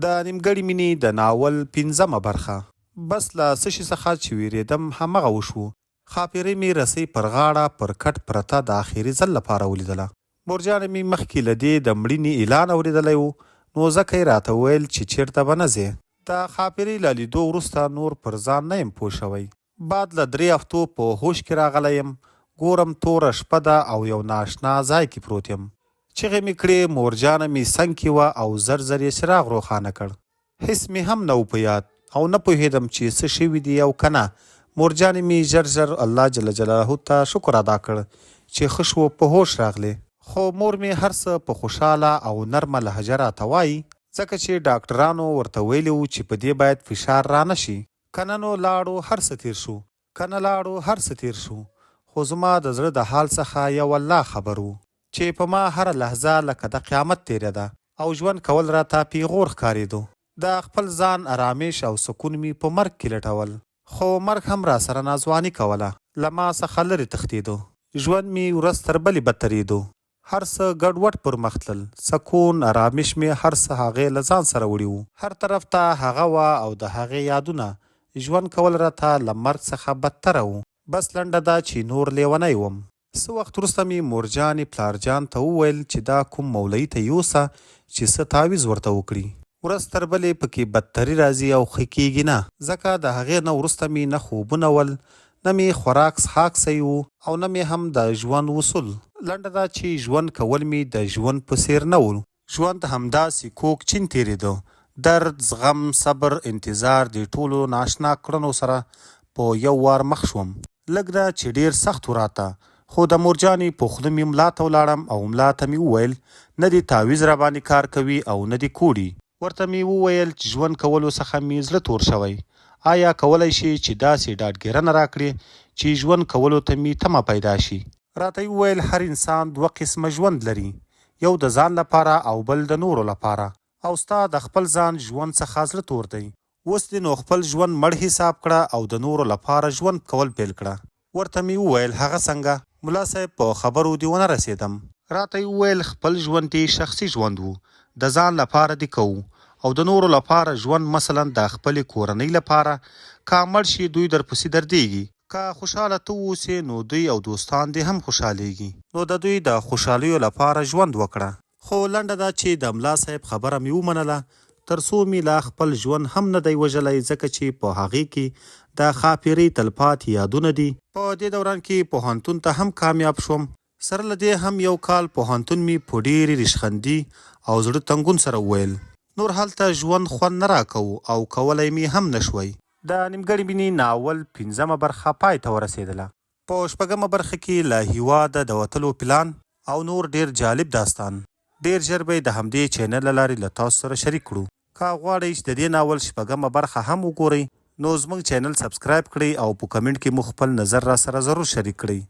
د نیمګړې مینې د ناول 5مه برخه. بس له څه شي څخه چې ویرېدم همغه وشو. ښاپېرۍ مې رسۍ پر غاړه پر کټ پرته د آخري ځل لپاره ولیدله. مورجانې مې مخکې له دې د مړینې اعلان اورېدلی و، نو ځکه یې راته وویل چې چېرته به نه ځې. د ښاپېرۍ له لیدو وروسته نور پر ځان نه یم پوه شوی. بعد له 3 هفتو په هوش کې راغلی یم. ګورم توره شپه ده او یو ناشنا ځای کې پروت یم. چغې مې کړې، مورجانه مې څنګ کې وه او زر زر یې څراغ روښانه کړ. هېڅ مې هم نه و په یاد او نه پوهېدم چې څه شوي دي او که نه. مورجانې مې ژر ژر الله جل جلاله ته شکر ادا کړ چې ښه شو په هوش راغلې. خو مور مې هر څه په خوشحاله او نرمه لهجه راته وایي، ځکه چې ډاکټرانو ورته ویلي وو چې په دې باید فشار رانه شي. که نه نو لاړو هر څه تېر شو، که نه لاړو هر څه تېر شو. خو زما د زړه د حال څخه یو الله خبر و چې په ما هره لحظه لکه د قیامت تیره ده او ژوند کول راته پیغور ښکارېدو. د خپل ځان آرامش او سکون مې په مرګ کې لټول، خو مرګ هم راسره ناځواني کوله. له ما څخه لرې تښتېدو. ژوند مې ورځ تر بلې بدترېدو. هر څه ګډوډ پر مخ تلل. سکون آرامش مې هر څه هغې له ځان سره وړي وو. هر طرف ته هغه وه او د هغې یادونه. ژوند کول راته له مرګ څخه بدتره و. بس لنډه ده چې نور لیونی وم. څه وخت وروسته مې مورجانې پلارجان ته وویل چې دا کوم مولوي ته یوسه چې څه تعویض ورته وکړي. ورځ تر بلې پکې بدتري راځي او ښه کېږي نه. ځکه د هغې نه وروسته مې نه خوبونه ول، نه مې خوراک څښاک صحیح و او نه مې هم د ژوند اصول. لنډه ده چې ژوند کول مې د ژوند په څېر نه و. ژوند همداسې کوږ چین تېرېده. درد، زغم، صبر، انتظار دې ټولو ناشنا کړنو سره په یو وار مخ شوم. لږ ده چې ډېر سخت و راته. خو د مورجانې په خوله مې ملا ته ولاړم او ملا ته مې وویل نه دې تعویض راباندې کار کوي او نه دې کوړي. ورته مې وویل چې ژوند کولو څخه مې زړه تور شوی. آیا کولی شي چې داسې ډاډګیرنه راکړې چې ژوند کولو ته مې تمه پیدا شي؟ راته یې وویل هر انسان 2 قسمه ژوند لري، یو د ځان لپاره او بل د نورو لپاره، او ستا د خپل ځان ژوند څخه زړه تور دی. اوس دې نو خپل ژوند مړ حساب کړه او د نورو لپاره ژوند کول پیل کړه. ورته مې وویل هغه څنګه؟ ملا صاحب په خبرو دې ونه رسېدم. راته یې وویل خپل ژوند دې شخصي ژوند و، د ځان لپاره دې کوو، او د نورو لپاره ژوند مثلا د خپلې کورنۍ لپاره. که مړ شي دوی درپسې دردېږي، که خوشحاله ته اوسې نو دوی او دوستان دې هم خوشحالېږي، نو د دوی د خوشحالیو لپاره ژوند وکړه. خو لنډه ده چې د ملا صاحب خبره مې ومنله، تر څو مې لا خپل ژوند هم نه دی وژلی، ځکه چې په هغې کې د ښاپېرۍ تلپاتې یادونه دي. په دې دوران کې پوهنتون ته هم کامیاب شوم. سره له دې هم یو کال پوهنتون مې په ډېرې ریشخندي او زړه تنګون سره وویل. نور هلته ژوند خوند نه راکوو او کولی مې هم نه شوی. د نیمګړې مینې ناول 5مه برخه پای ته ورسېدله. په 6مه برخه کې له هیواده د وتلو پلان او نور ډېر جالب داستان. ډېر ژر به د همدې چینل له لارې له تاسو سره شریک کړو. که غواړئ چې د دې ناول 6مه برخه هم وګورئ نو زموږ چینل سبسکرایب کړئ او په کمنټ کې مو خپل نظر را سره ضرور شریک کړئ.